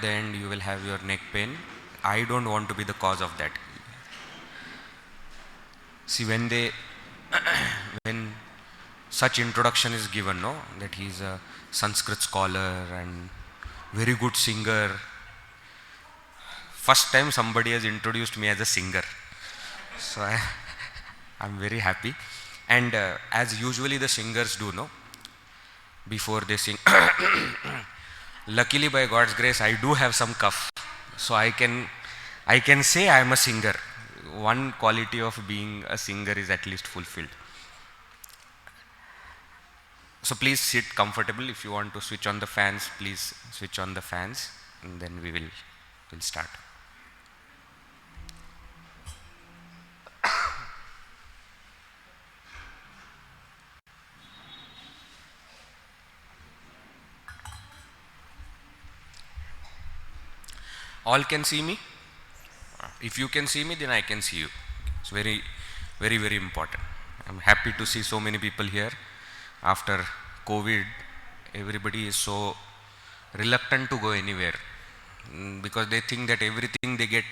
the end you will have your neck pain. I don't want to be the cause of that. See, when such introduction is given, no, that he is a Sanskrit scholar and very good singer. First time somebody has introduced me as a singer, so I'm very happy. And as usually the singers do, no, before they sing. Luckily, by God's grace, I do have some cough, so I can say I am a singer. One quality of being a singer is at least fulfilled. So please sit comfortable. If you want to switch on the fans, please switch on the fans, and then we'll start. All can see me. If you can see me, then I can see you. It's very, very, very important. I'm happy to see so many people here. After COVID, everybody is so reluctant to go anywhere, because they think that everything they get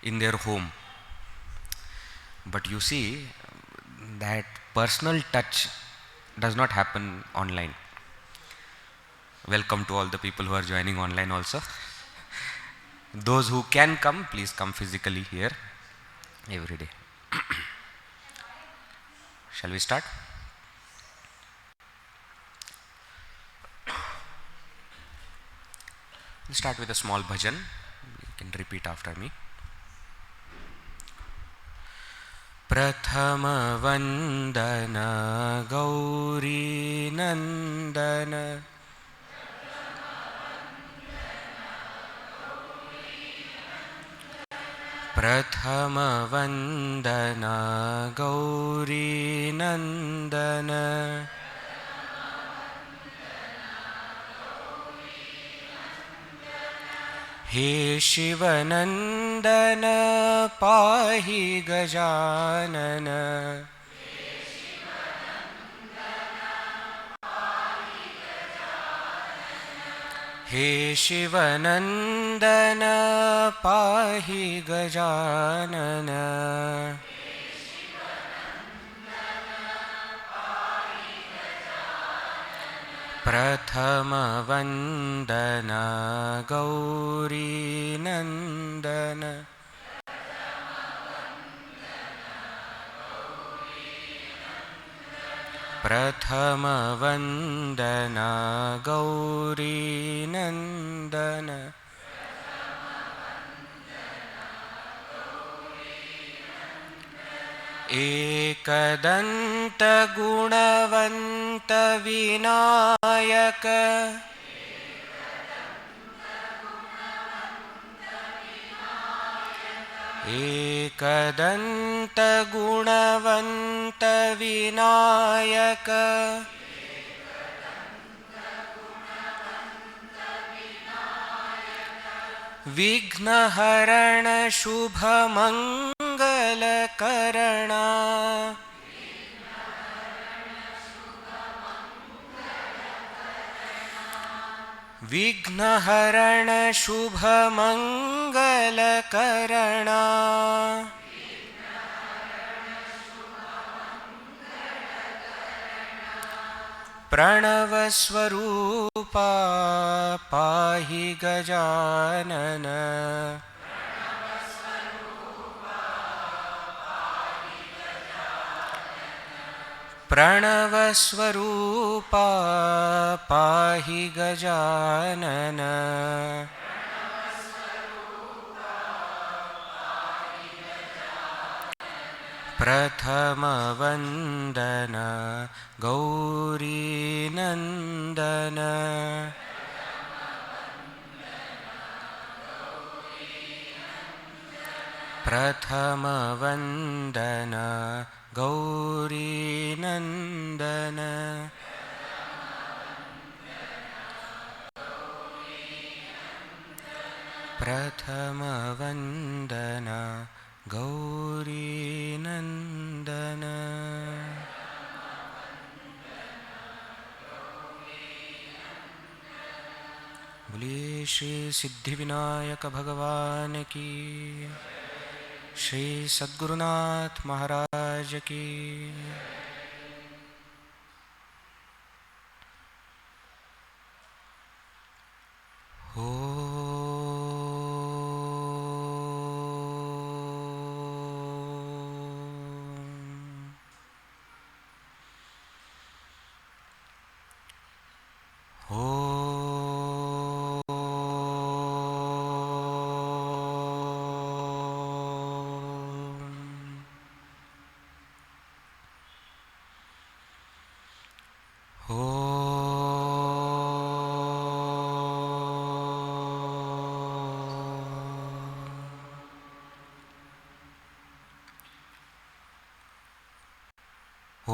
in their home. But you see, that personal touch does not happen online. Welcome to all the people who are joining online also. Those who can come, please come physically here every day. Shall we start? We'll start with a small bhajan. You can repeat after me. प्रथम वंदन गौरी नंदन प्रथम वंदन गौरी नंदन हे शिवनंदन पाहि गजानन हे शिवनंदन पाहि गजानन प्रथम वंदन गौरी नंदन प्रथम वंदन गौरी नंदन एकदंत गुणवंत विनायक एकदंत गुणवंत विनायक विघ्नहरण शुभ मंगल करणा विघ्नहरण शुभ मंगल करणा प्रणव स्वरूपा पाहि गजानन प्रणव स्वरूपा पाहि गजानन प्रथम वंदन गौरी नंदन प्रथम वंदन गौरी नंदन प्रथम वंदन गौरी नंदन बोलिए श्री सिद्धिविनायक भगवान की, श्री सद्गुरुनाथ महाराज की।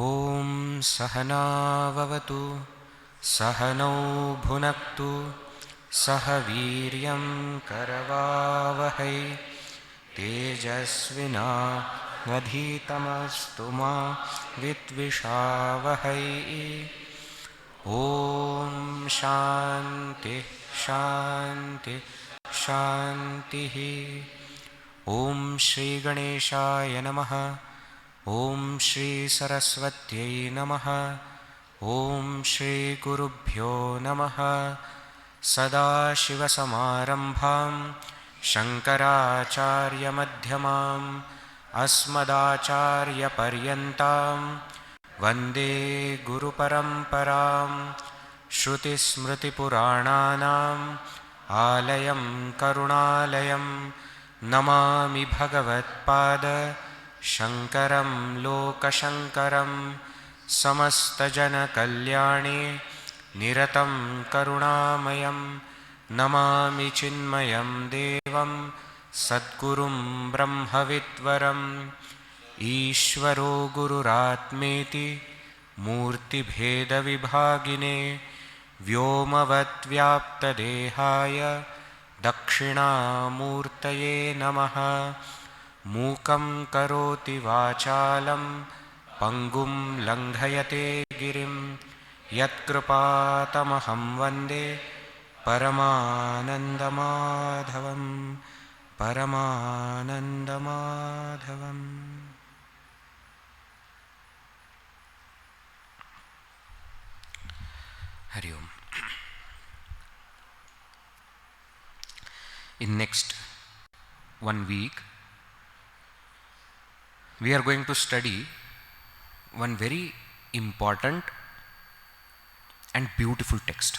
ॐ सहनाववतु सहनौ भुनक्तु सह वीर्यं करवावहै तेजस्विनावधीतमस्तु मा विद्विषावहै। ॐ शान्ति शान्ति शान्तिः। ॐ श्री गणेशाय नमः। ॐ श्री सरस्वत्यै नमः। ॐ श्री गुरुभ्यो नमः। सदाशिवसमारम्भां शङ्कराचार्यमध्यमाम् अस्मदाचार्यपर्यन्तां वन्दे गुरुपरम्परां। श्रुतिस्मृतिपुराणानाम् आलयं करुणालयं नमामि भगवत्पाद शङ्करं लोकशङ्करं। समस्तजनकल्याणे निरतं करुणामयं नमामि चिन्मयं देवं सद्गुरुं ब्रह्मविद्वरम्। ईश्वरो गुरुरात्मेति मूर्तिभेदविभागिने व्योमवद्व्याप्तदेहाय दक्षिणामूर्तये नमः। मूकं करोति वाचालं पङ्गुं लङ्घयते गिरिं यत्कृपातमहं वन्दे परमानन्दमाधवं परमानन्दमाधवम्। हरि ओम। In next 1 week we are going to study one very important and beautiful text.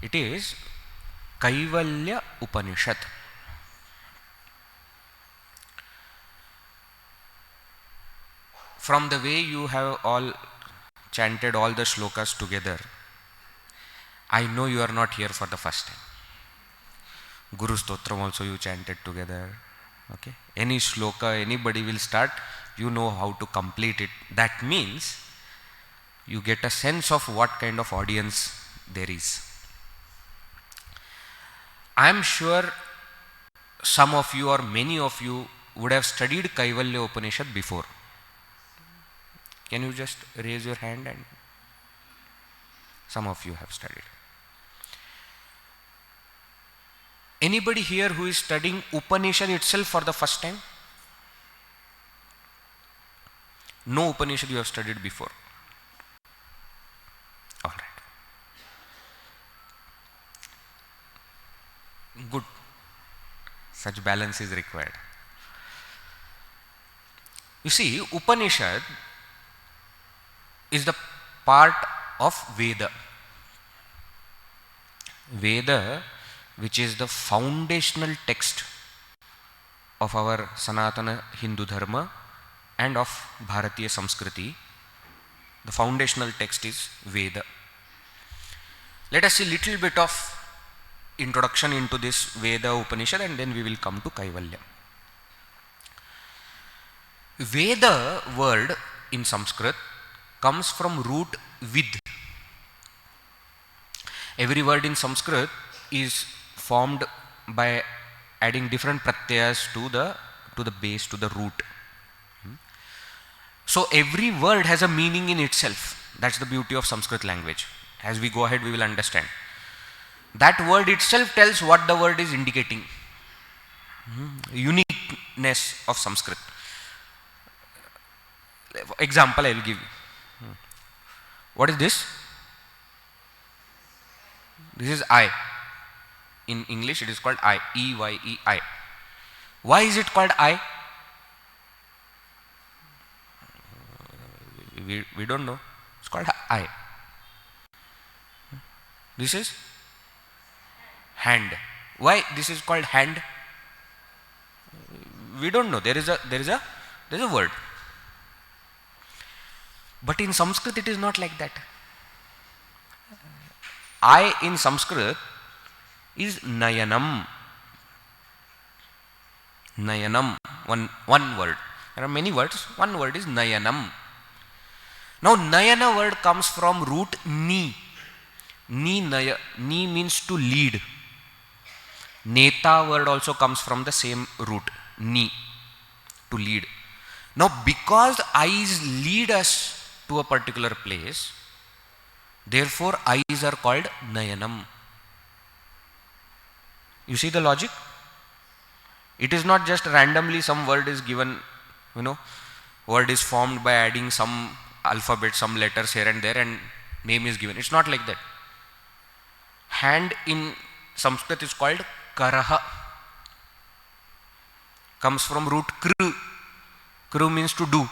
It is Kaivlya Upanishad. From the way you have all chanted all the shlokas together, I know you are not here for the first time. Guru Stotram also you chanted together. Okay, any shloka anybody will start, you know how to complete it. That means you get a sense of what kind of audience there is. I am sure some of you or many of you would have studied Kaivlya Upanishad before. Can you just raise your hand? And some of you have studied. Anybody here who is studying Upanishad itself for the first time? No Upanishad you have studied before. All right. Good. Such balance is required. You see, Upanishad is the part of Veda. Veda, which is the foundational text of our Sanatana Hindu Dharma and of Bharatiya Samskriti. The foundational text is Veda. Let us see little bit of introduction into this Veda Upanishad and then we will come to Kaivlya. Veda word in Sanskrit comes from root vid. Every word in Sanskrit is formed by adding different pratyayas to the base, to the root. So every word has a meaning in itself. That's the beauty of Sanskrit language. As we go ahead, we will understand. That word itself tells what the word is indicating. Uniqueness of Sanskrit. Example I will give you. What is this? This is I. In English it is called I. E-Y-E-I. Why is it called I? We don't know. It's called I. This is hand. Why this is called hand? We don't know. There is a word. But in Sanskrit it is not like that. I in Sanskrit is nayanam. Nayanam. One word. There are many words. One word is nayanam. Now nayana word comes from root ni. Ni means to lead. Neta word also comes from the same root, ni, to lead. Now because eyes lead us to a particular place, therefore eyes are called nayanam. You see the logic? It is not just randomly some word is given, word is formed by adding some alphabet, some letters here and there, and name is given. It's not like that. Hand in Sanskrit is called karaha. Comes from root kru. Kru means to do.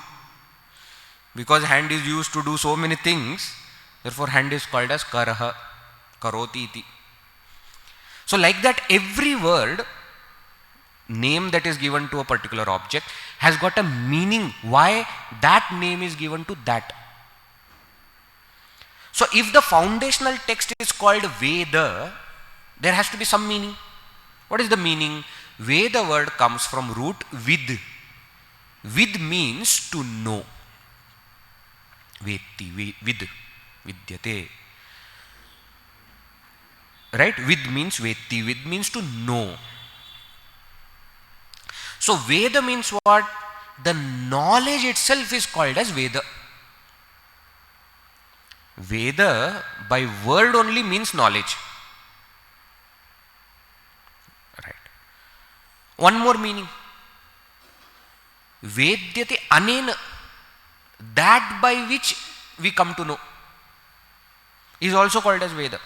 Because hand is used to do so many things, therefore hand is called as karaha, karoti iti. So like that, every word, name that is given to a particular object has got a meaning why that name is given to that. So if the foundational text is called Veda, there has to be some meaning. What is the meaning? Veda word comes from root vid. Vid means to know. Vetti, vid, vidyate. Right? Vid means vetti. Vid means to know. So Veda means what? The knowledge itself is called as Veda. Veda by word only means knowledge. Right. One more meaning. Vedyate anena, that by which we come to know, is also called as Veda.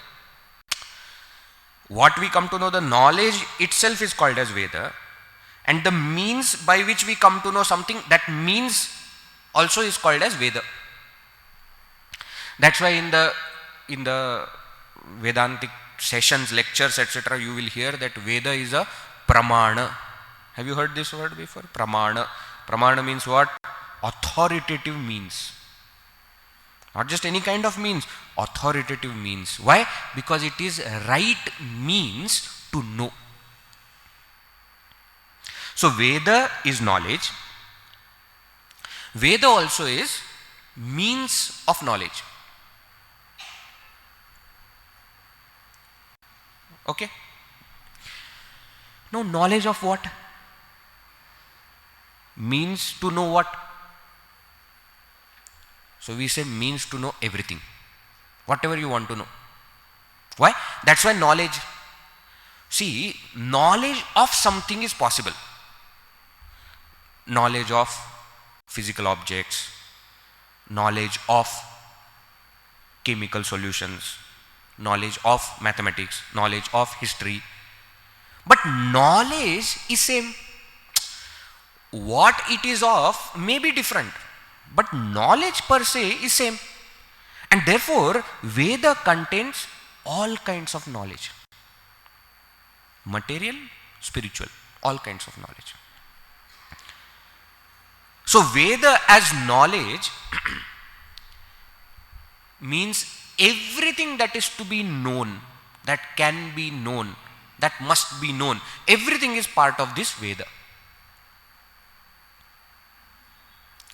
What we come to know, the knowledge itself is called as Veda, and the means by which we come to know something, that means also is called as Veda. That's why in the Vedantic sessions, lectures, etc., you will hear that Veda is a pramana. Have you heard this word before? Pramana. Pramana means what? Authoritative means. Not just any kind of means, authoritative means. Why? Because it is right means to know. So Veda is knowledge. Veda also is means of knowledge. Okay? Now knowledge of what? Means to know what? So we say means to know everything. Whatever you want to know. Why? That's why knowledge. See, knowledge of something is possible. Knowledge of physical objects, knowledge of chemical solutions, knowledge of mathematics, knowledge of history. But knowledge is same. What it is of may be different, but knowledge per se is same. And therefore, Veda contains all kinds of knowledge. Material, spiritual, all kinds of knowledge. So Veda as knowledge means everything that is to be known, that can be known, that must be known, everything is part of this Veda.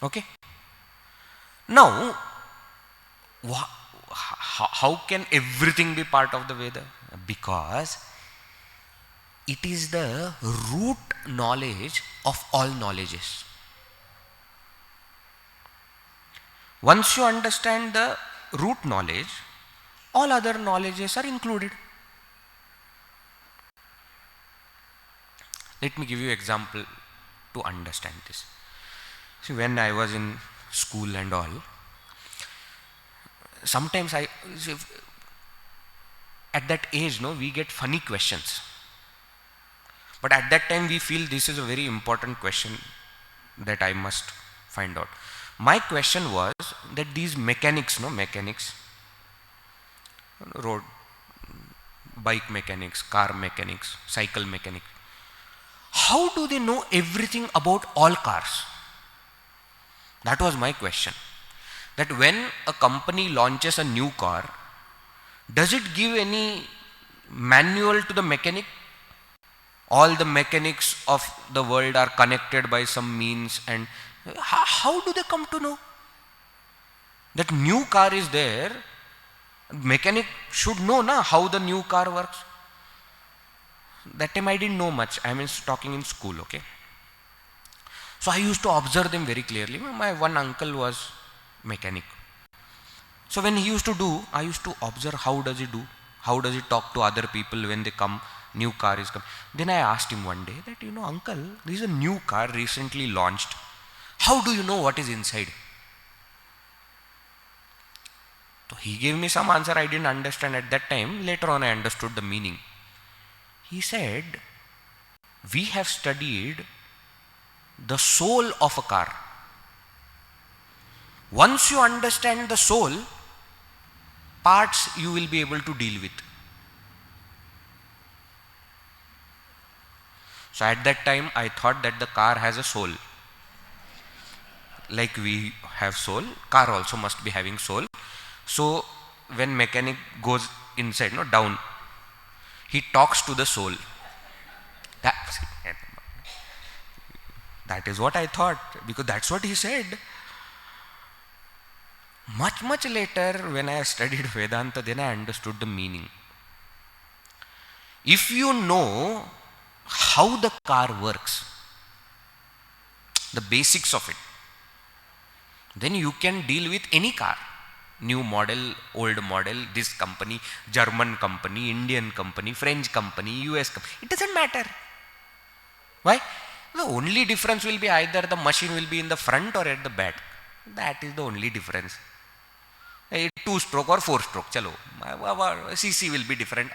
Okay? Now, how can everything be part of the Veda? Because it is the root knowledge of all knowledges. Once you understand the root knowledge, all other knowledges are included. Let me give you example to understand this. See, when I was in school and all, sometimes at that age, no, we get funny questions. But at that time we feel this is a very important question that I must find out. My question was that these mechanics, road, bike mechanics, car mechanics, cycle mechanics, how do they know everything about all cars? That was my question. That when a company launches a new car, does it give any manual to the mechanic? All the mechanics of the world are connected by some means, and how do they come to know? That new car is there, mechanic should know how the new car works. That time I didn't know much. I mean, talking in school, okay. So I used to observe them very clearly. My one uncle was mechanic. So when he used to do, I used to observe how does he do, how does he talk to other people when they come, new car is coming. Then I asked him one day that, uncle, this is a new car recently launched. How do you know what is inside? So he gave me some answer I didn't understand at that time. Later on I understood the meaning. He said, we have studied the soul of a car. Once you understand the soul, parts you will be able to deal with. So at that time I thought that the car has a soul. Like we have soul, car also must be having soul. So when mechanic goes inside, down, he talks to the soul. That is what I thought, because that's what he said. Much later, when I studied Vedanta, then I understood the meaning. If you know how the car works, the basics of it, then you can deal with any car. New model, old model, this company, German company, Indian company, French company, US company. It doesn't matter. Why? The only difference will be either the machine will be in the front or at the back. That is the only difference. 2-stroke or 4-stroke, chalo. CC will be different.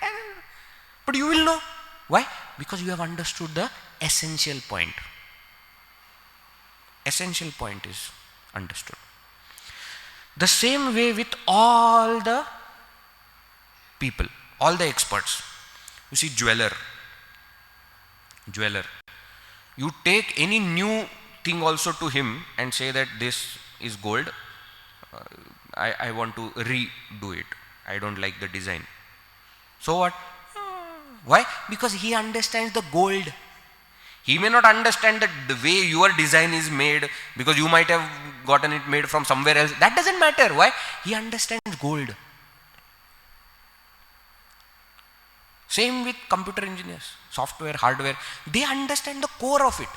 But you will know. Why? Because you have understood the essential point. Essential point is understood. The same way with all the people, all the experts. You see, jeweler. You take any new thing also to him and say that this is gold. I want to redo it. I don't like the design. So what? Why? Because he understands the gold. He may not understand that the way your design is made, because you might have gotten it made from somewhere else. That doesn't matter. Why? He understands gold. Same with computer engineers, software, hardware. They understand the core of it.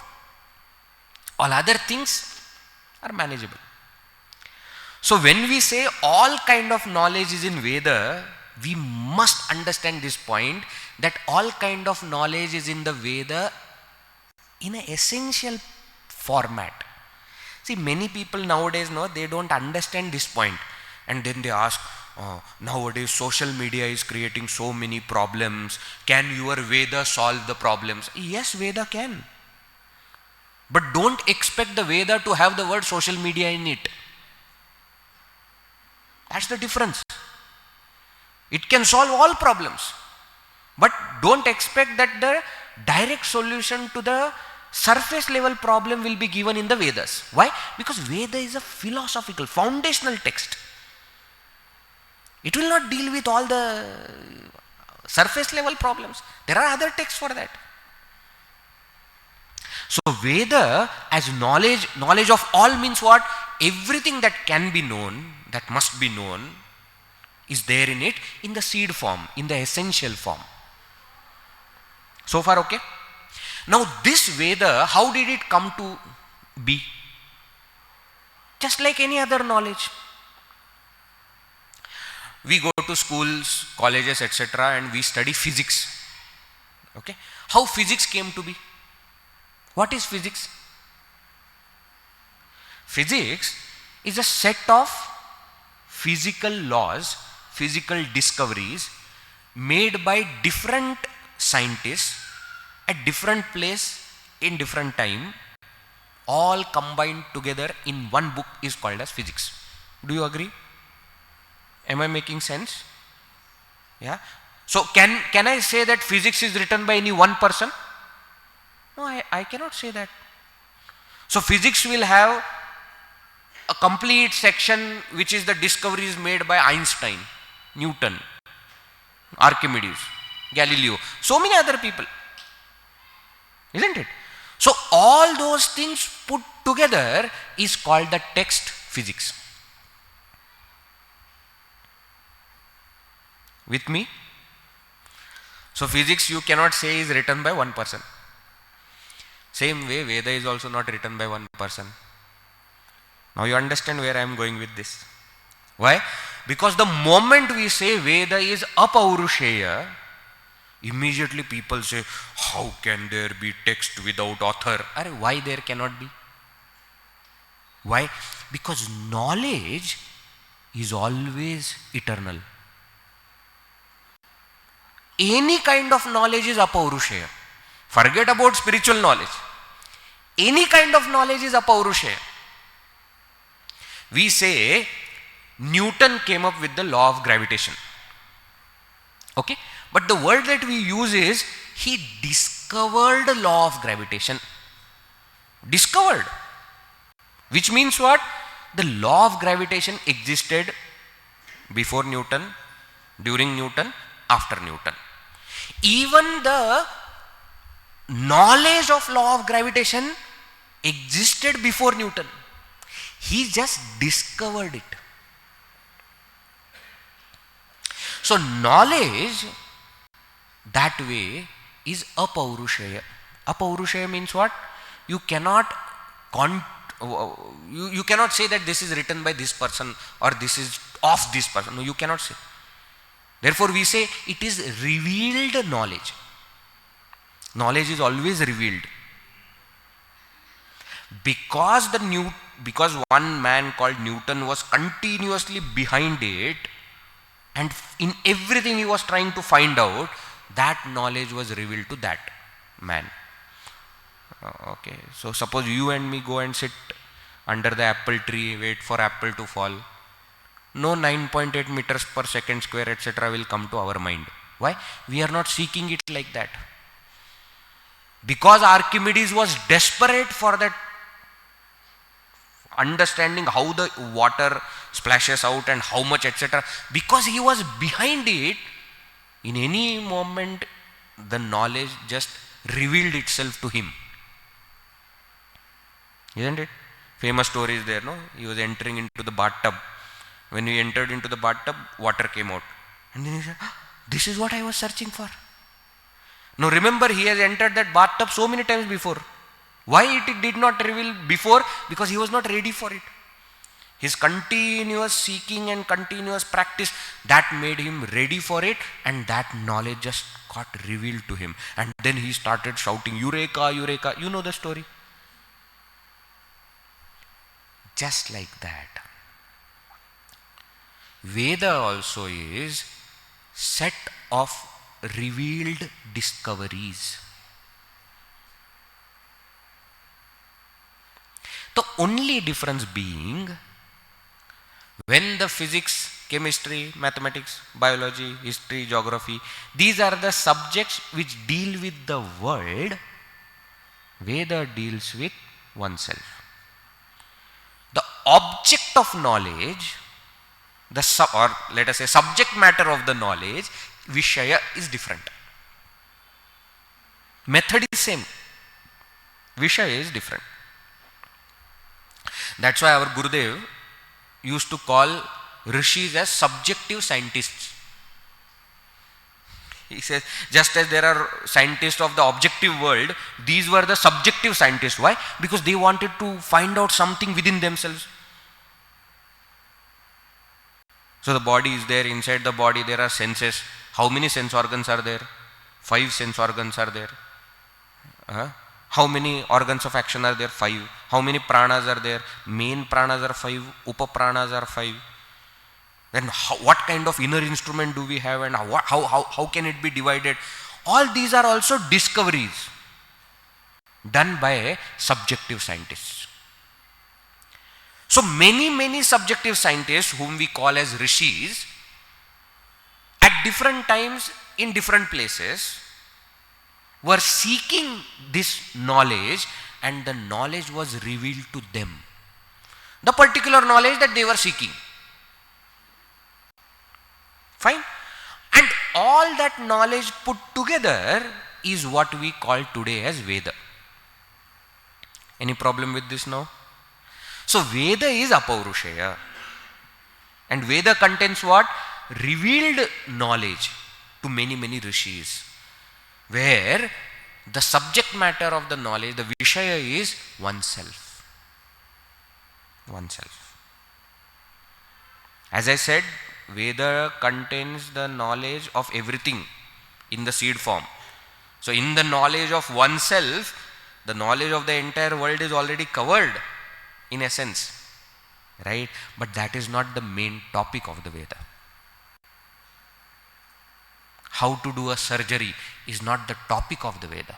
All other things are manageable. So when we say all kind of knowledge is in Veda, we must understand this point, that all kind of knowledge is in the Veda in an essential format. See, many people nowadays, they don't understand this point, and then they ask, nowadays social media is creating so many problems. Can your Veda solve the problems? Yes, Veda can. But don't expect the Veda to have the word social media in it. That's the difference. It can solve all problems. But don't expect that the direct solution to the surface level problem will be given in the Vedas. Why? Because Veda is a philosophical, foundational text. It will not deal with all the surface level problems. There are other texts for that. So Veda as knowledge of all means what? Everything that can be known, that must be known, is there in it, in the seed form, in the essential form. So far okay? Now this Veda, how did it come to be? Just like any other knowledge. We go to schools, colleges, etc., and we study physics. Okay? How physics came to be? What is physics? Physics is a set of physical laws, physical discoveries made by different scientists at different place in different time, all combined together in one book is called as physics. Do you agree? Am I making sense? Yeah. So can I say that physics is written by any one person? No, I cannot say that. So physics will have a complete section which is the discoveries made by Einstein, Newton, Archimedes, Galileo, so many other people, isn't it? So all those things put together is called the text physics. With me? So physics you cannot say is written by one person. Same way Veda is also not written by one person. Now you understand where I am going with this. Why? Because the moment we say Veda is apaurushaya, immediately people say, how can there be text without author? Why there cannot be? Why? Because knowledge is always eternal. Any kind of knowledge is apaurushaya. Forget about spiritual knowledge. Any kind of knowledge is apaurushaya. We say Newton came up with the law of gravitation. Okay? But the word that we use is he discovered the law of gravitation. Discovered. Which means what? The law of gravitation existed before Newton, during Newton, after Newton. Even the knowledge of law of gravitation existed before Newton. He just discovered it. So knowledge that way is apaurushaya. Apaurushaya means what? You cannot you cannot say that this is written by this person or this is of this person. No, you cannot say. Therefore we say it is revealed knowledge. Knowledge is always revealed. Because one man called Newton was continuously behind it, and in everything he was trying to find out, that knowledge was revealed to that man. Okay, so suppose you and me go and sit under the apple tree, wait for apple to fall. No 9.8 meters per second square, etc. will come to our mind. Why? We are not seeking it like that. Because Archimedes was desperate for that understanding how the water splashes out and how much, etc. Because he was behind it, in any moment the knowledge just revealed itself to him. Isn't it? Famous story is there, no? He was entering into the bathtub. When he entered into the bathtub, water came out. And then he said, this is what I was searching for. Now remember, he has entered that bathtub so many times before. Why it did not reveal before? Because he was not ready for it. His continuous seeking and continuous practice, that made him ready for it, and that knowledge just got revealed to him. And then he started shouting, Eureka, Eureka. You know the story. Just like that, Veda also is set of revealed discoveries. The only difference being, when the physics, chemistry, mathematics, biology, history, geography, these are the subjects which deal with the world, Veda deals with oneself. The object of knowledge, or let us say subject matter of the knowledge, Vishaya, is different. Method is same. Vishaya is different. That's why our Gurudev used to call Rishis as subjective scientists. He says, just as there are scientists of the objective world, these were the subjective scientists. Why? Because they wanted to find out something within themselves. So the body is there, inside the body there are senses. How many sense organs are there? 5 sense organs are there. How many organs of action are there? 5. How many pranas are there? Main pranas are 5, upapranas are 5. Then what kind of inner instrument do we have, and how can it be divided? All these are also discoveries done by subjective scientists. So many subjective scientists, whom we call as rishis, at different times in different places were seeking this knowledge, and the knowledge was revealed to them. The particular knowledge that they were seeking. Fine. And all that knowledge put together is what we call today as Veda. Any problem with this now? So Veda is Apaurushaya. And Veda contains what? Revealed knowledge to many rishis, where the subject matter of the knowledge, the Vishaya, is oneself. Oneself. As I said, Veda contains the knowledge of everything in the seed form. So in the knowledge of oneself, the knowledge of the entire world is already covered in essence, right? But that is not the main topic of the Veda. How to do a surgery is not the topic of the Veda.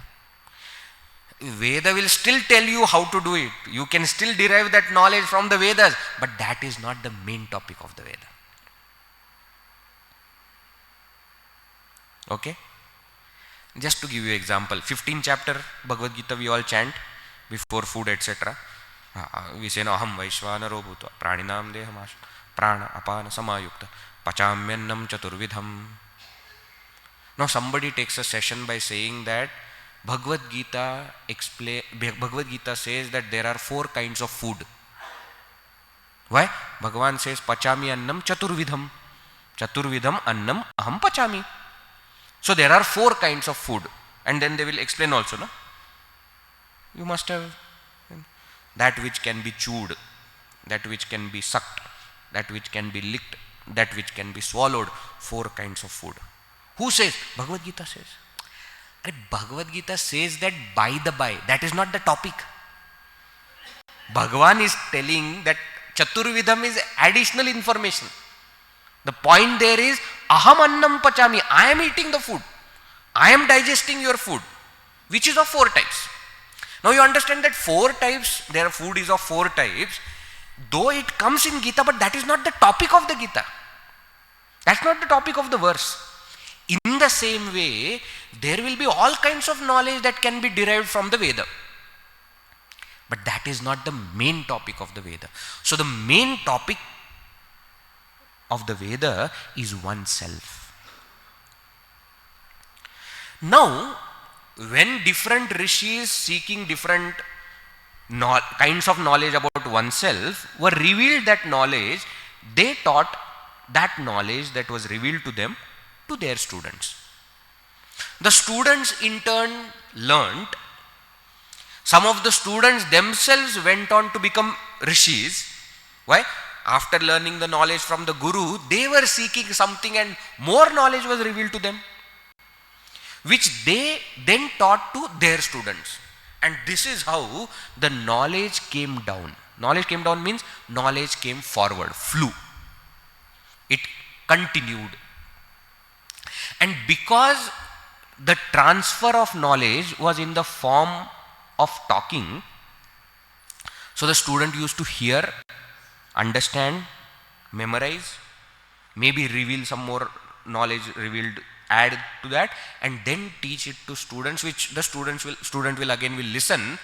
Veda will still tell you how to do it. You can still derive that knowledge from the Vedas, but that is not the main topic of the Veda. Okay? Just to give you example, 15th chapter Bhagavad Gita we all chant before food, etc. We say, aham vaishvanaro bhutva praninam deham prana apana samayukta pachamyannam chaturvidham. Now somebody takes a session by saying that Bhagavad Gita says that there are 4 kinds of food. Why? Bhagavan says pachami annam chaturvidham. Chaturvidham annam aham pachami. So there are 4 kinds of food, and then they will explain also, no? You must have that which can be chewed, that which can be sucked, that which can be licked, that which can be swallowed. 4 kinds of food. Who says? Bhagavad Gita says. Bhagavad Gita says that by the by. That is not the topic. Bhagavan is telling that Chaturvidham is additional information. The point there is, aham annam pachami. I am eating the food. I am digesting your food, which is of 4 types. Now you understand that 4 types, their food is of 4 types, though it comes in Gita, but that is not the topic of the Gita. That's not the topic of the verse. In the same way, there will be all kinds of knowledge that can be derived from the Veda. But that is not the main topic of the Veda. So the main topic of the Veda is oneself. Now, when different rishis seeking different kinds of knowledge about oneself were revealed that knowledge, they taught that knowledge that was revealed to them to their students. The students in turn learnt. Some of the students themselves went on to become rishis. Why? After learning the knowledge from the Guru, they were seeking something, and more knowledge was revealed to them, which they then taught to their students. And this is how the knowledge came down. Knowledge came down means knowledge came forward, flew. It continued. And because the transfer of knowledge was in the form of talking, so the student used to hear, understand, memorize, maybe reveal some more knowledge revealed, add to that, and then teach it to students, which the student will again listen.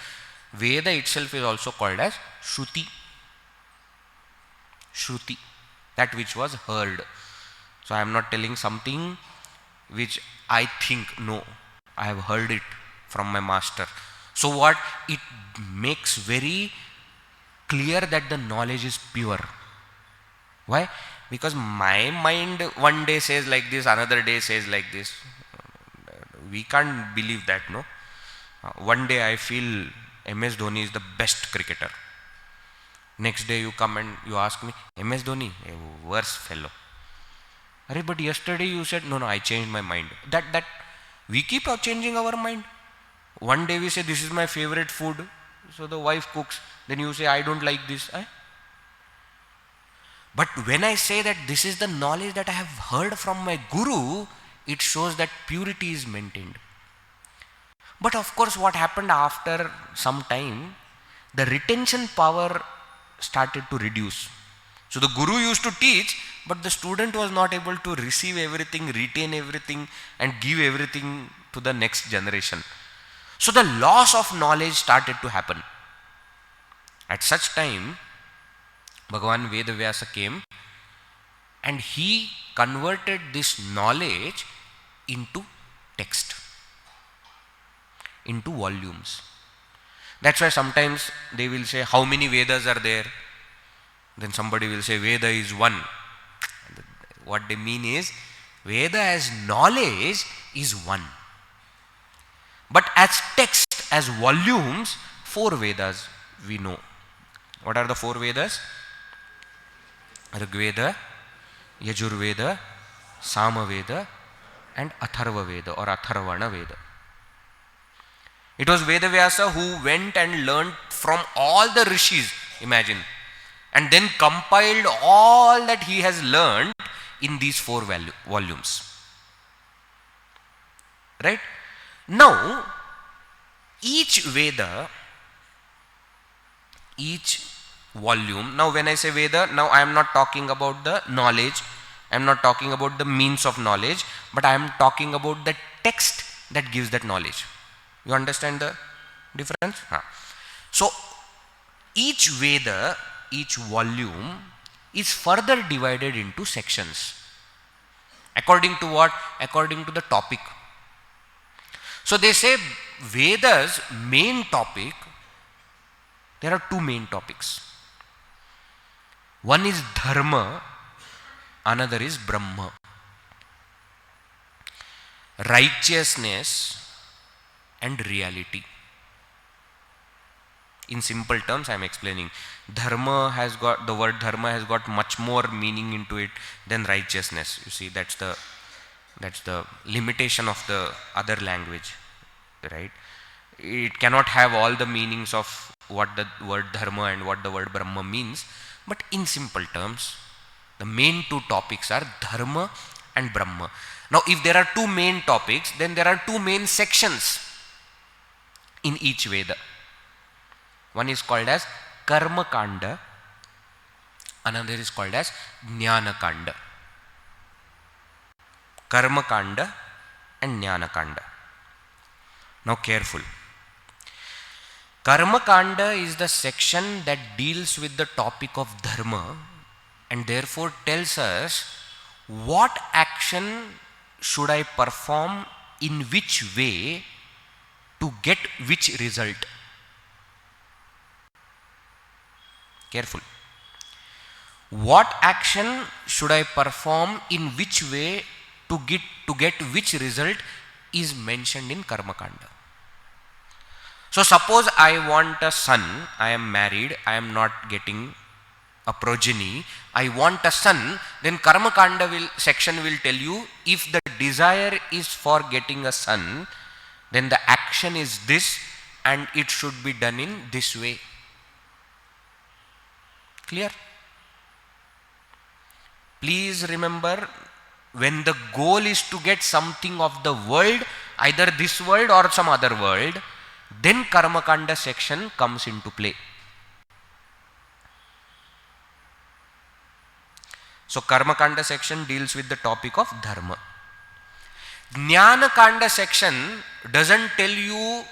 Veda itself is also called as Shruti. Shruti, that which was heard. So I am not telling something which I think, no, I have heard it from my master. So what? It makes very clear that the knowledge is pure. Why? Because my mind one day says like this, another day says like this. We can't believe that, no? One day I feel MS Dhoni is the best cricketer. Next day you come and you ask me, MS Dhoni, a worse fellow. But yesterday you said, no, I changed my mind. That we keep changing our mind. One day we say, this is my favorite food, so the wife cooks. Then you say, I don't like this. But when I say that this is the knowledge that I have heard from my guru, it shows that purity is maintained. But of course, what happened after some time, the retention power started to reduce. So the guru used to teach, but the student was not able to receive everything, retain everything, and give everything to the next generation. So the loss of knowledge started to happen. At such time, Bhagavan Vedavyasa came and he converted this knowledge into text, into volumes. That's why sometimes they will say, how many Vedas are there? Then somebody will say, Veda is one. What they mean is, Veda as knowledge is one. But as text, as volumes, 4 Vedas we know. What are the 4 Vedas? Rigveda, Yajurveda, Samaveda, and Atharva Veda or Atharvana Veda. It was Vedavyasa who went and learned from all the rishis, imagine, and then compiled all that he has learned in these 4 volumes. Right? Now, each Veda, each volume, now when I say Veda, now I am not talking about the knowledge, I am not talking about the means of knowledge, but I am talking about the text that gives that knowledge. You understand the difference? So, each Veda, each volume is further divided into sections. According to what? According to the topic. So they say Veda's main topic, there are 2 main topics. One is Dharma, another is Brahma. Righteousness and reality. In simple terms, I am explaining. Dharma has got, the word dharma has got much more meaning into it than righteousness. You see, that's the limitation of the other language, right? It cannot have all the meanings of what the word dharma and what the word Brahma means. But in simple terms, the main 2 topics are dharma and Brahma. Now, if there are 2 main topics, then there are 2 main sections in each Veda. One is called as Karma Kanda, another is called as Jnana Kanda. Karma Kanda and Jnana Kanda. Now careful. Karma Kanda is the section that deals with the topic of dharma and therefore tells us what action should I perform in which way to get which result. Careful. What action should I perform in which way to get which result is mentioned in Karma Kanda. So suppose I want a son, I am married, I am not getting a progeny, I want a son, then Karma Kanda section will tell you, if the desire is for getting a son, then the action is this and it should be done in this way. Clear? Please remember, when the goal is to get something of the world, either this world or some other world, then Karma Kanda section comes into play. So Karma Kanda section deals with the topic of dharma. Jnana Kanda section doesn't tell you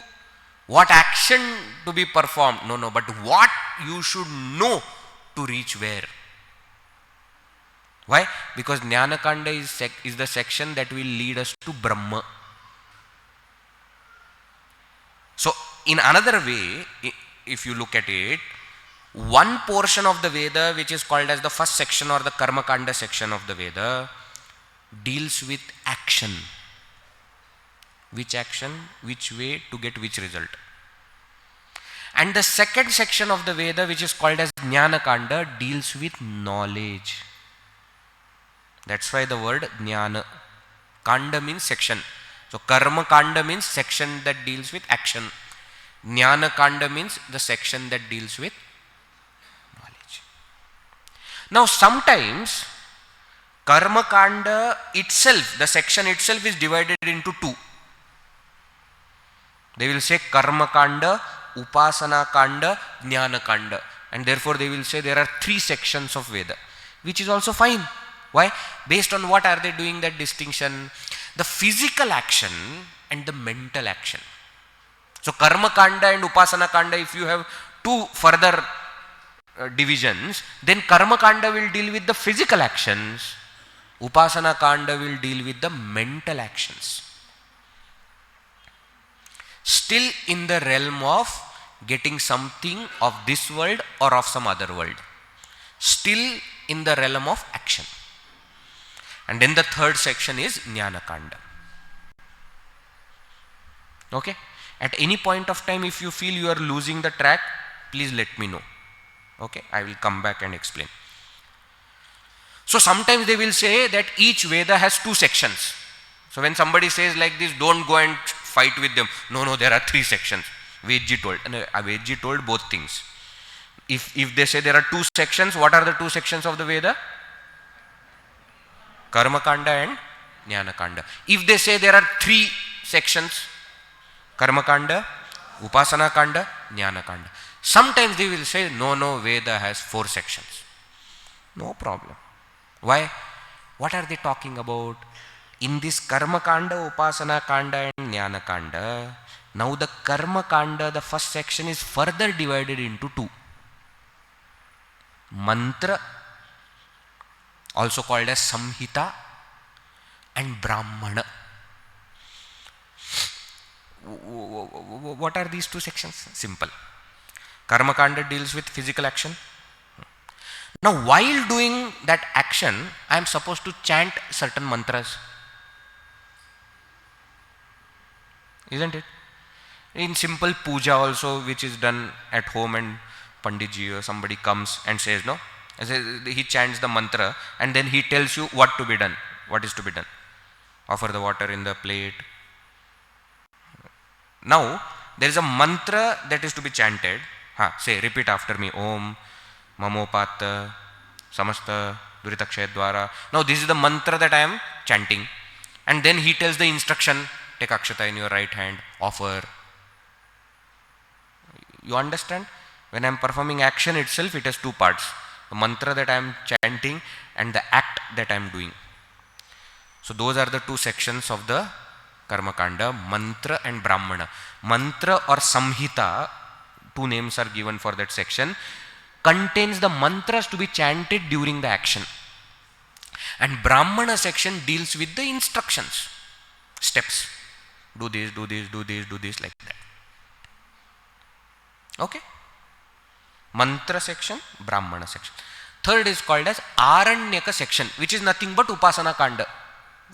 what action to be performed, no, but what you should know to reach where. Why? Because Jnana Kanda is the section that will lead us to Brahma. So in another way, if you look at it, one portion of the Veda, which is called as the first section or the Karma Kanda section of the Veda, deals with action. Which action, which way to get which result. And the second section of the Veda, which is called as Jnana Kanda, deals with knowledge. That's why the word Jnana. Kanda means section. So Karma Kanda means section that deals with action. Jnana Kanda means the section that deals with knowledge. Now sometimes Karma Kanda itself, the section itself is divided into two. They will say Karma Kanda, Upasana Kanda, Jnana Kanda, and therefore they will say there are three sections of Veda, which is also fine. Why? Based on what are they doing that distinction? The physical action and the mental action. So Karma Kanda and Upasana Kanda, if you have two further divisions, then Karma Kanda will deal with the physical actions, Upasana Kanda will deal with the mental actions. Still in the realm of getting something of this world or of some other world. Still in the realm of action. And then the third section is Jnana Kanda. Okay? At any point of time, if you feel you are losing the track, please let me know. Okay? I will come back and explain. So sometimes they will say that each Veda has two sections. So when somebody says like this, don't go and fight with them. No, there are three sections. Vedji told. And Vedji told both things. If they say there are two sections, what are the two sections of the Veda? Karma Kanda and Jnana Kanda. If they say there are three sections, Karma Kanda, Upasana Kanda, Jnana Kanda. Sometimes they will say, no, Veda has four sections. No problem. Why? What are they talking about? In this Karma Kanda, Upasana Kanda and Jnana Kanda, now the Karma Kanda, the first section is further divided into two. Mantra, also called as Samhita, and Brahmana. What are these two sections? Simple. Karma Kanda deals with physical action. Now while doing that action, I am supposed to chant certain mantras. Isn't it? In simple puja also, which is done at home, and Panditji or somebody comes and says, no, he chants the mantra and then he tells you what to be done, what is to be done. Offer the water in the plate. Now there is a mantra that is to be chanted. Say, repeat after me. Om Mamopata Samasta Duritakshaya Dwara. Now this is the mantra that I am chanting. And then he tells the instruction, take akshata in your right hand, offer. You understand? When I am performing action itself, it has two parts. The mantra that I am chanting and the act that I am doing. So those are the two sections of the Karma Kanda, Mantra and Brahmana. Mantra or Samhita, two names are given for that section, contains the mantras to be chanted during the action. And Brahmana section deals with the instructions, steps. Do this, do this, do this, do this, like that. Okay? Mantra section, Brahmana section. Third is called as Aranyaka section, which is nothing but Upasana Kanda.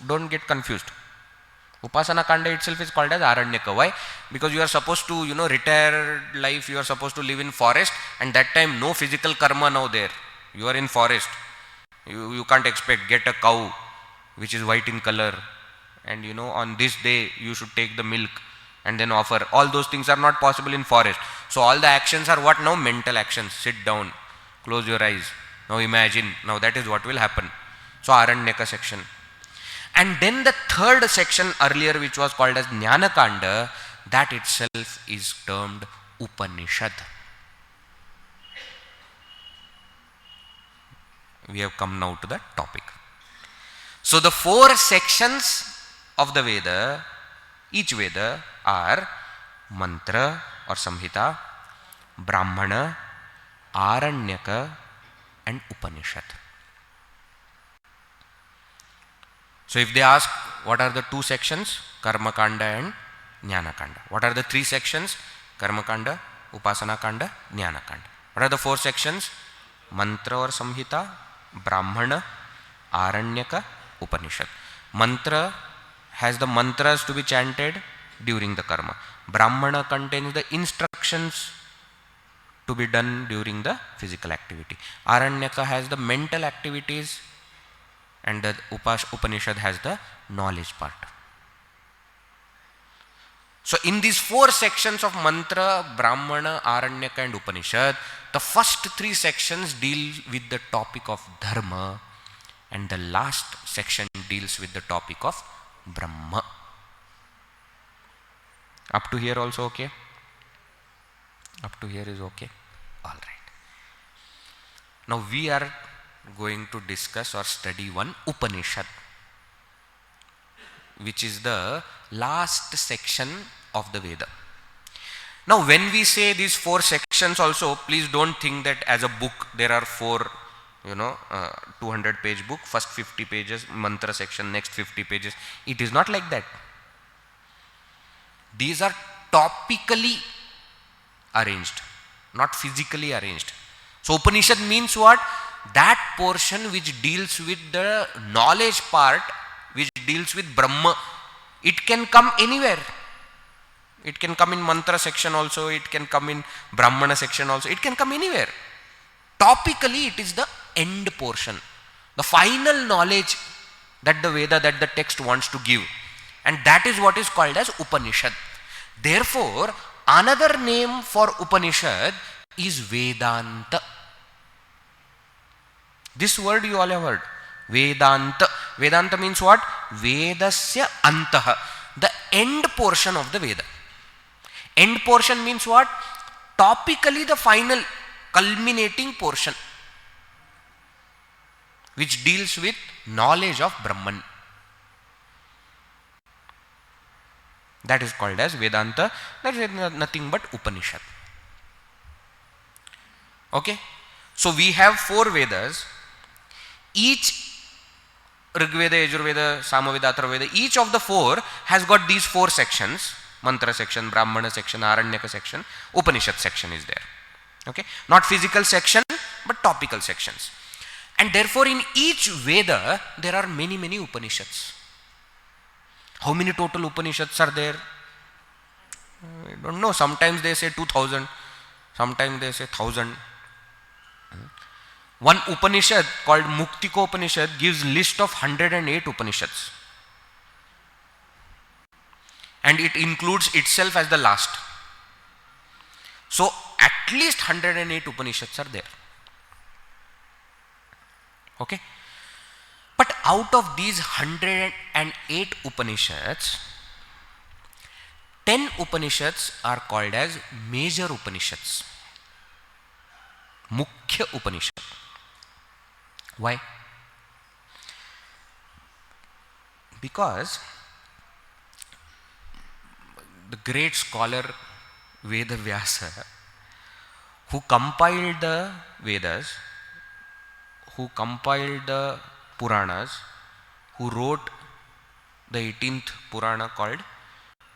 Don't get confused. Upasana Kanda itself is called as Aranyaka. Why? Because you are supposed to, retire life, you are supposed to live in forest, and that time no physical karma now there. You are in forest. You can't expect, get a cow which is white in color, and on this day you should take the milk and then offer. All those things are not possible in forest. So all the actions are what now? Mental actions. Sit down, close your eyes, now imagine. Now that is what will happen. So Aranyaka section. And then the third section earlier, which was called as Jnana Kanda, that itself is termed Upanishad. We have come now to the topic. So the four sections of the Veda, each Veda, are Mantra or Samhita, Brahmana, Aranyaka and Upanishad. So if they ask, what are the two sections? Karma Kanda and Jnana Kanda. What are the three sections? Karma Kanda, Upasana Kanda, Jnana Kanda. What are the four sections? Mantra or Samhita, Brahmana, Aranyaka, Upanishad. Mantra has the mantras to be chanted during the karma. Brahmana contains the instructions to be done during the physical activity. Aranyaka has the mental activities, and the Upanishad has the knowledge part. So in these 4 sections of mantra, Brahmana, Aranyaka and Upanishad, the first 3 sections deal with the topic of dharma and the last section deals with the topic of Brahma. Up to here also okay? Up to here is okay? Alright. Now we are going to discuss or study one Upanishad, which is the last section of the Veda. Now when we say these 4 sections also, please don't think that as a book there are 4 200-page book, first 50 pages mantra section, next 50 pages. It is not like that. These are topically arranged, not physically arranged. So Upanishad means what? That portion which deals with the knowledge part, which deals with Brahma. It can come anywhere. It can come in mantra section also, it can come in Brahmana section also, it can come anywhere. Topically it is the end portion, the final knowledge that the Veda, that the text wants to give, and that is what is called as Upanishad. Therefore another name for Upanishad is Vedanta. This word you all have heard, Vedanta. Vedanta means what? Vedasya antaha, the end portion of the Veda. End portion means what? Topically the final culminating portion which deals with knowledge of Brahman. That is called as Vedanta. That is nothing but Upanishad. Okay. So we have 4 Vedas. Each Rigveda, Yajurveda, Samaveda, Atharvaveda, each of the 4 has got these 4 sections. Mantra section, Brahmana section, Aranyaka section, Upanishad section is there. Okay. Not physical section but topical sections. And therefore in each Veda there are many Upanishads. How many total Upanishads are there? I don't know. Sometimes they say 2000, sometimes they say 1000. One Upanishad called Muktiko Upanishad gives list of 108 Upanishads. And it includes itself as the last. So at least 108 Upanishads are there. Okay. But out of these 108 Upanishads, 10 Upanishads are called as major Upanishads. Mukhya Upanishad. Why? Because the great scholar Veda Vyasa, who compiled the Vedas, who compiled the Puranas, who wrote the 18th Purana called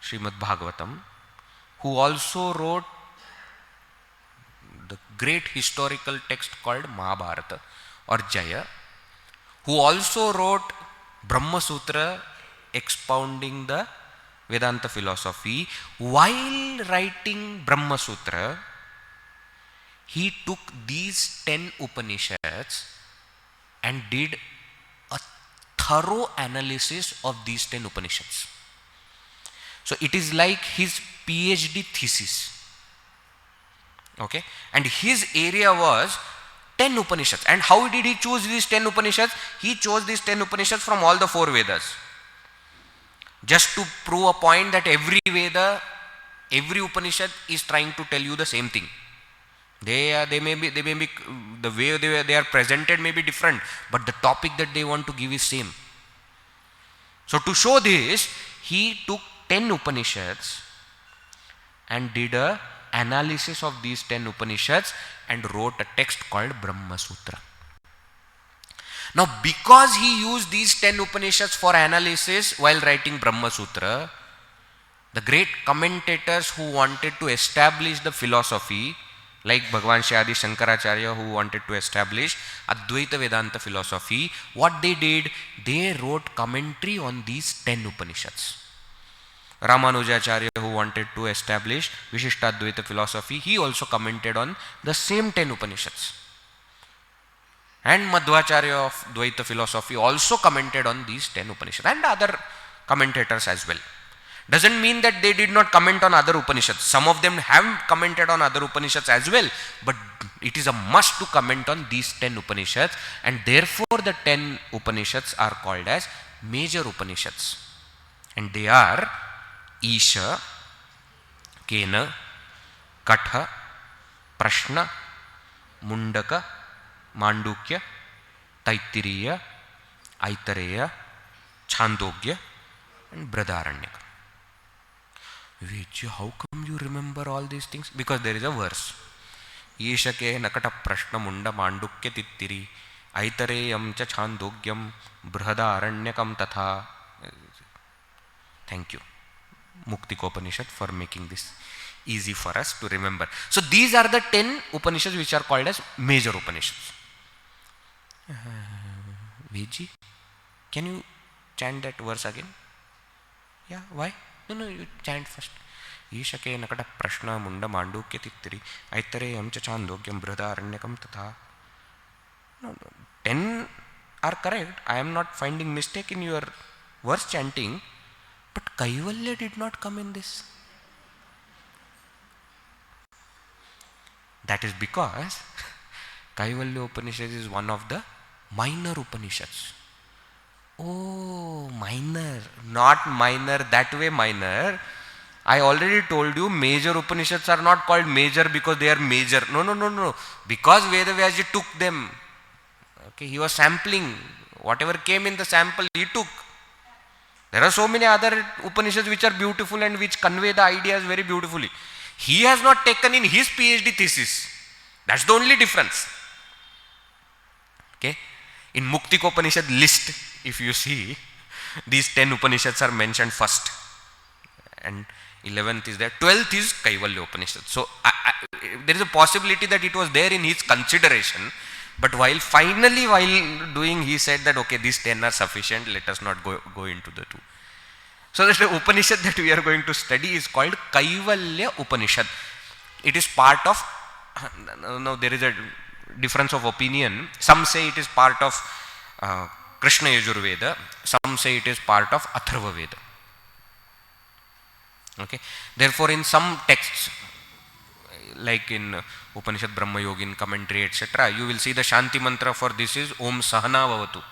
Srimad Bhagavatam, who also wrote the great historical text called Mahabharata or Jaya, who also wrote Brahma Sutra expounding the Vedanta philosophy. While writing Brahma Sutra, he took these 10 Upanishads and did a thorough analysis of these 10 Upanishads. So it is like his PhD thesis. Okay, and his area was 10 Upanishads. And how did he choose these 10 Upanishads? He chose these 10 Upanishads from all the 4 Vedas. Just to prove a point that every Veda, every Upanishad is trying to tell you the same thing. They may be the way they are presented may be different, but the topic that they want to give is same. So to show this, he took 10 Upanishads and did a analysis of these 10 Upanishads and wrote a text called Brahma Sutra. Now because he used these 10 Upanishads for analysis while writing Brahma Sutra, the great commentators who wanted to establish the philosophy, like Bhagavan Shyadi Shankaracharya, who wanted to establish Advaita Vedanta philosophy, what they did, they wrote commentary on these 10 Upanishads. Ramanujacharya, who wanted to establish Vishishtadvaita philosophy, he also commented on the same 10 Upanishads. And Madhvacharya of Dvaita philosophy also commented on these 10 Upanishads, and other commentators as well. Doesn't mean that they did not comment on other Upanishads. Some of them have commented on other Upanishads as well, but it is a must to comment on these 10 Upanishads, and therefore the 10 Upanishads are called as major Upanishads. And they are Isha, Kena, Katha, Prashna, Mundaka, Mandukya, Taittiriya, Aitareya, Chandogya, and Brihadaranyaka. Vijay, how come you remember all these things? Because there is a verse. Ishake nakata prashna munda mandukya tittiri aitareyam cha chandogyam brihadaranyakam tatha. Thank you, Muktikopanishad, for making this easy for us to remember. So these are the 10 Upanishads which are called as major Upanishads. Vijay, can you chant that verse again? Yeah, why? No, you chant first. Ishake nakata prashna munda mandukya tittiri aitareyam cha chandogyam brihadaranyakam tatha. No, 10 are correct. I am not finding mistake in your verse chanting, but Kaivalya did not come in this. That is because Kaivlya Upanishad is one of the minor Upanishads. Oh, minor, not minor, that way minor. I already told you major Upanishads are not called major because they are major. No. Because Vedavyasji took them. Okay, he was sampling. Whatever came in the sample, he took. There are so many other Upanishads which are beautiful and which convey the ideas very beautifully. He has not taken in his PhD thesis. That's the only difference. Okay. In Muktikopanishad list, if you see, these 10 Upanishads are mentioned first, and 11th is there, 12th is Kaivlya Upanishad. So there is a possibility that it was there in his consideration, but while doing, he said that okay, these 10 are sufficient, let us not go into the 2. So the Upanishad that we are going to study is called Kaivlya Upanishad. It is part of, now there is a difference of opinion. Some say it is part of Krishna Yajurveda, some say it is part of Atharva Veda. Okay. Therefore, in some texts, like in Upanishad Brahma Yogin commentary, etc., you will see the Shanti mantra for this is Om Sahana Vavatu,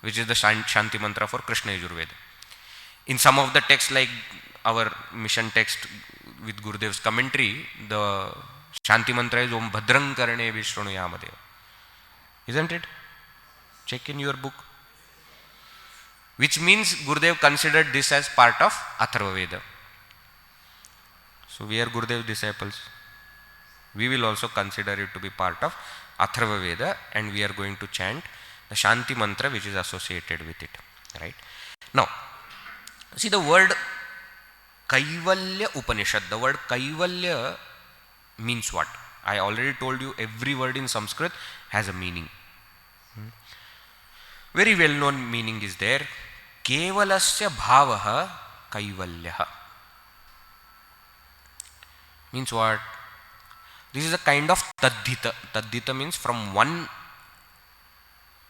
which is the Shanti mantra for Krishna Yajurveda. In some of the texts, like our mission text with Gurudev's commentary, the Shanti mantra is Om Bhadrang Karane Vishrunu Yamadeva. Isn't it? Check in your book. Which means Gurudev considered this as part of Atharva Veda. So we are Gurudev's disciples. We will also consider it to be part of Atharva Veda, and we are going to chant the Shanti mantra which is associated with it. Right? Now, see the word Kaivlya Upanishad. The word Kaivalya means what? I already told you every word in Sanskrit has a meaning. Very well known meaning is there. Kevalasya bhavaha Kaivalyaha. Means what? This is a kind of taddhita. Taddhita means from one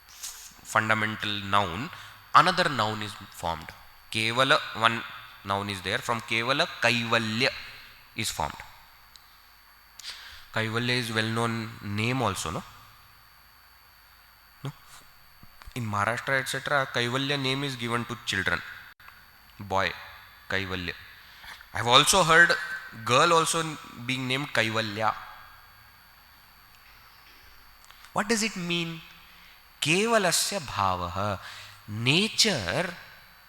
fundamental noun, another noun is formed. Kevala, one noun is there. From Kevala, Kaivalya is formed. Kaivalya is well known name also, no? No? In Maharashtra, etc., Kaivalya name is given to children. Boy, Kaivalya. I have also heard girl also being named Kaivalya. What does it mean? Kevalasya bhavaha. Nature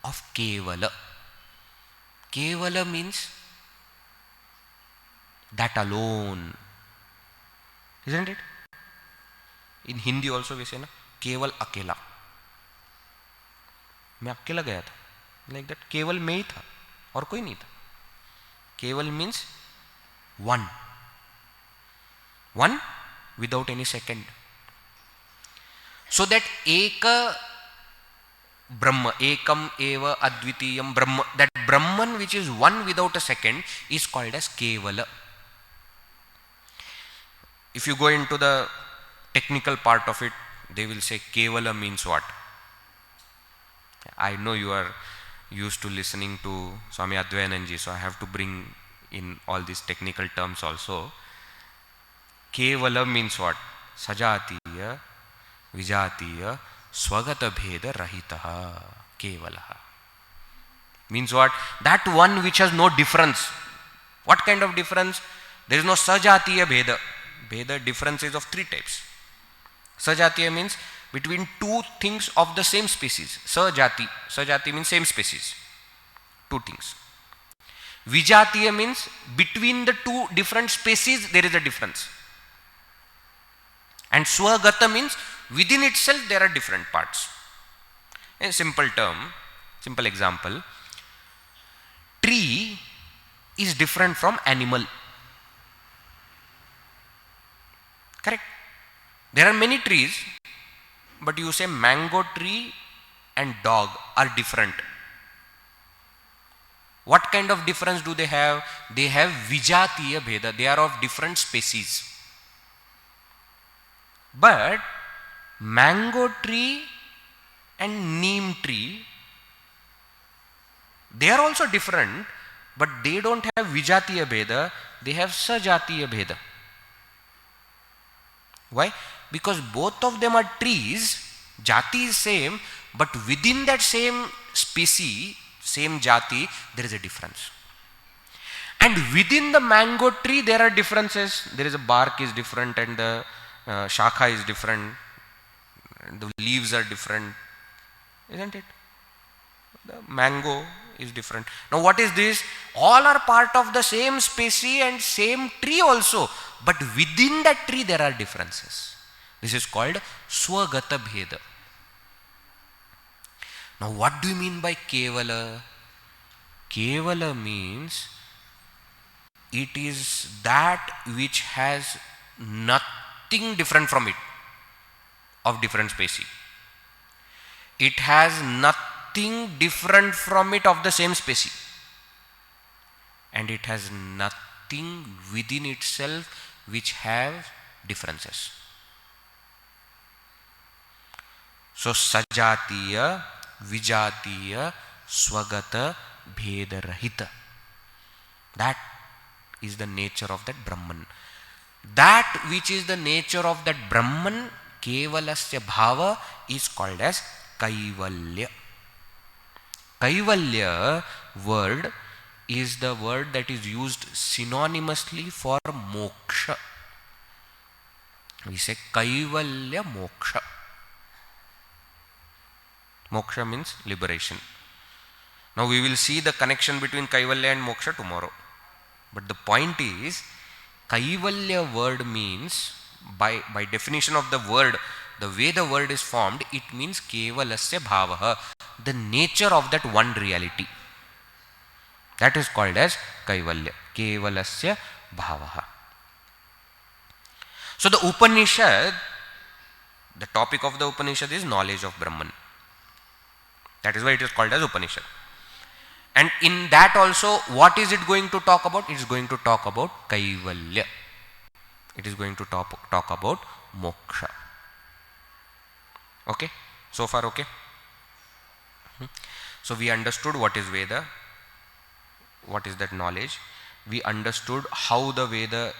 of Kevala. Kevala means that alone. Isn't it? In Hindi also we say na, Keval Akela. मैं अकेला गया था. Like that, केवल मैं ही था और कोई नहीं था. Keval means one. One without any second. So that Eka Brahma, Ekam Eva Advitiyam Brahma, that Brahman which is one without a second is called as Kevala. If you go into the technical part of it, they will say Kevala means what? I know you are used to listening to Swami Advayananji, so I have to bring in all these technical terms also. Kevala means what? Sajatiya, Vijatiya, Swagata Bheda Rahitaha. Kevalaha. Means what? That one which has no difference. What kind of difference? There is no Sajatiya Bheda. Bheda difference is of three types. Sajatiya means between two things of the same species. Sajati. Sajati means same species. Two things. Vijatiya means between the two different species there is a difference. And Swagata means within itself there are different parts. A simple term, simple example. Tree is different from animal. Correct? There are many trees, but you say mango tree and dog are different. What kind of difference do they have? They have Vijatiya Bheda. They are of different species. But mango tree and neem tree, they are also different, but they don't have Vijatiya Bheda, they have Sajatiya Bheda. Why? Because both of them are trees, jati is same, but within that same species, same jati, there is a difference. And within the mango tree, there are differences. There is a bark is different and the shakha is different, the leaves are different, isn't it? The mango is different. Now what is this? All are part of the same species and same tree also, but within that tree there are differences. This is called Swagata Bheda. Now what do you mean by Kevala? Kevala means it is that which has nothing different from it, of different species. It has nothing different from it of the same species. And it has nothing within itself which have differences. So Sajatiya, Vijatiya, Swagata, Bheda Rahita. That is the nature of that Brahman. That which is the nature of that Brahman, Kevalasya Bhava, is called as Kaivlya. Kaivlya word is the word that is used synonymously for moksha. We say Kaivlya moksha. Moksha means liberation. Now we will see the connection between Kaivlya and moksha tomorrow. But the point is, Kaivlya word means, by definition of the word, the way the word is formed, it means Kevalasya Bhavaha, the nature of that one reality. That is called as Kaivlya, Kevalasya Bhavaha. So the Upanishad, the topic of the Upanishad is knowledge of Brahman. That is why it is called as Upanishad. And in that also, what is it going to talk about? It is going to talk about Kaivlya. It is going to talk about moksha. Okay? So far okay? So we understood what is Veda, what is that knowledge. We understood how the Veda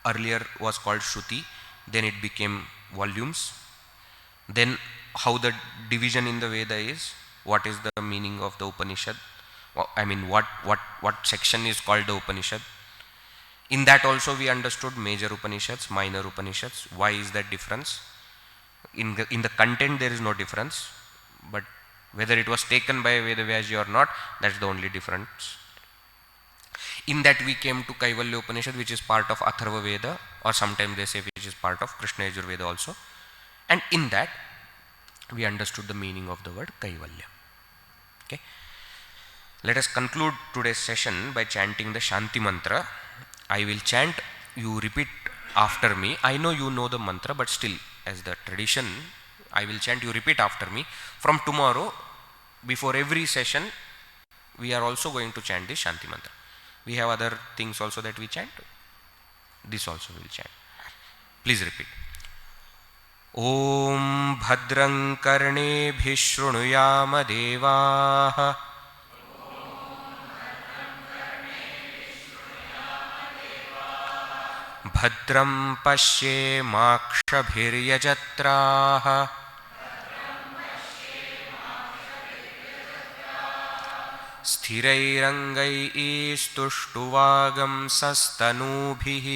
earlier was called Shruti, then it became volumes. Then how the division in the Veda is, what is the meaning of the Upanishad, I mean what section is called the Upanishad. In that also we understood major Upanishads, minor Upanishads. Why is that difference? In the content there is no difference, but whether it was taken by Veda Vyasji or not, that's the only difference. In that we came to Kaivlya Upanishad, which is part of Atharva Veda, or sometimes they say which is part of Krishna Yajur Veda also. And in that we understood the meaning of the word Kaivlya. Okay. Let us conclude today's session by chanting the Shanti Mantra. I will chant, you repeat after me. I know you know the mantra, but still, as the tradition, I will chant, you repeat after me. From tomorrow, before every session, we are also going to chant this Shanti Mantra. We have other things also that we chant. This also we will chant. Please repeat. Om Bhadram Karnebhi Shrunuyama Devaha भद्रं पश्येमाक्षभिर्यजत्राः स्थिरैरङ्गैस्तुष्टुवागंसस्तनूभिः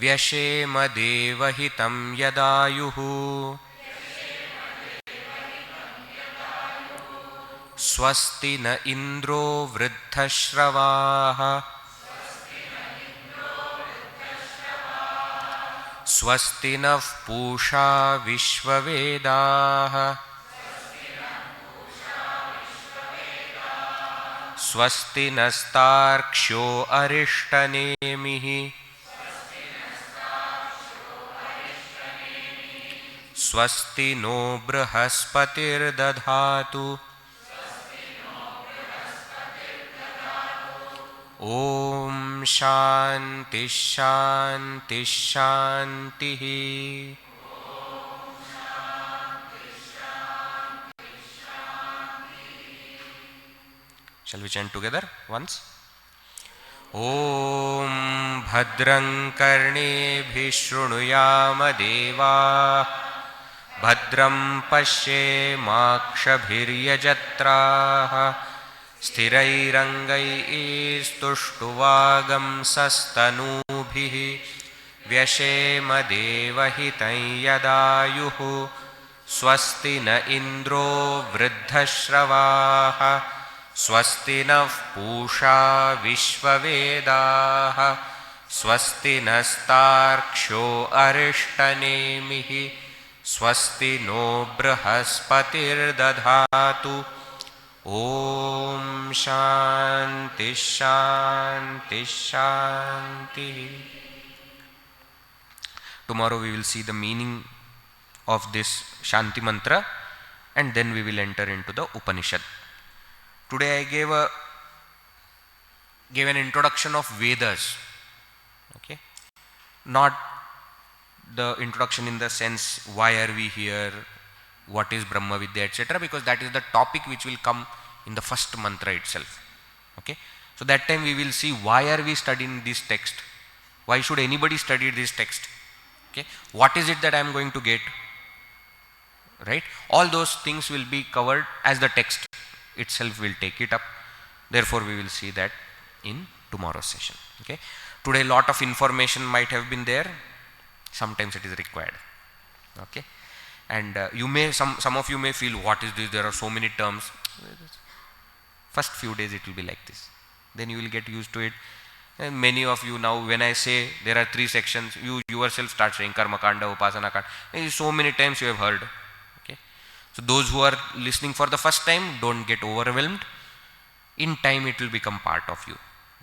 व्यशेम देवहितं यदायुः स्वस्ति न इन्द्रो वृद्धश्रवाः स्वस्ति नः पूषा विश्ववेदाः स्वस्ति नस्तार्क्ष्यो अरिष्टनेमिः स्वस्ति नो बृहस्पतिर्दधातु ॐ शान्ति शान्ति शान्तिः. Shall we chant together once? ॐ भद्रं कर्णेभिः शृणुयाम देवाः भद्रं पश्येमाक्षभिर्यजत्राः स्थिरैरङ्गैस्तुष्टुवागंसस्तनूभिः व्यशेम देवहितं यदायुः स्वस्ति न इन्द्रो वृद्धश्रवाः स्वस्ति नः पूषा विश्ववेदाः स्वस्ति नस्तार्क्ष्यो अरिष्टनेमिः स्वस्ति नो बृहस्पतिर्दधातु ॐ शान्ति शान्ति शान्ति. Tomorrow we will see the meaning of this Shanti mantra and then we will enter into the Upanishad. Today I gave an introduction of Vedas, okay, not the introduction in the sense why are we here, what is Brahma Vidya, etc., because that is the topic which will come in the first mantra itself. Okay, so that time we will see why are we studying this text, why should anybody study this text, okay, what is it that I am going to get, right? All those things will be covered as the text itself will take it up. Therefore we will see that in tomorrow's session. Okay, today lot of information might have been there, sometimes it is required. Okay, and some of you may feel, what is this, there are so many terms. First few days it will be like this, then you will get used to it. And many of you now, when I say there are 3 sections, you yourself start saying karma kanda, upasana kanda. So many times you have heard. Okay, so those who are listening for the first time, don't get overwhelmed. In time it will become part of you.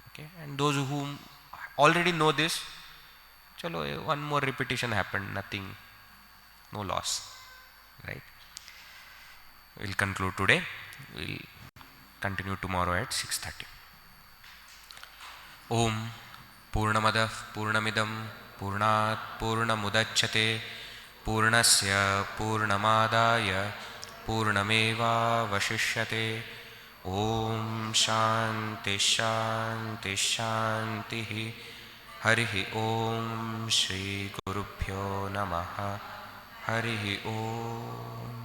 Okay, and those who already know this, chalo, one more repetition happened, nothing, no loss, right? We will conclude today. We will continue tomorrow at 6:30. Om Purnamadah Purnamidam Purnat Purnamudachyate Purnasya Purnamadaya Purnameva Vashishyate. Om Shanti Shanti Shanti. Harihi Om Shri Gurubhyo Namaha. Harihi Om.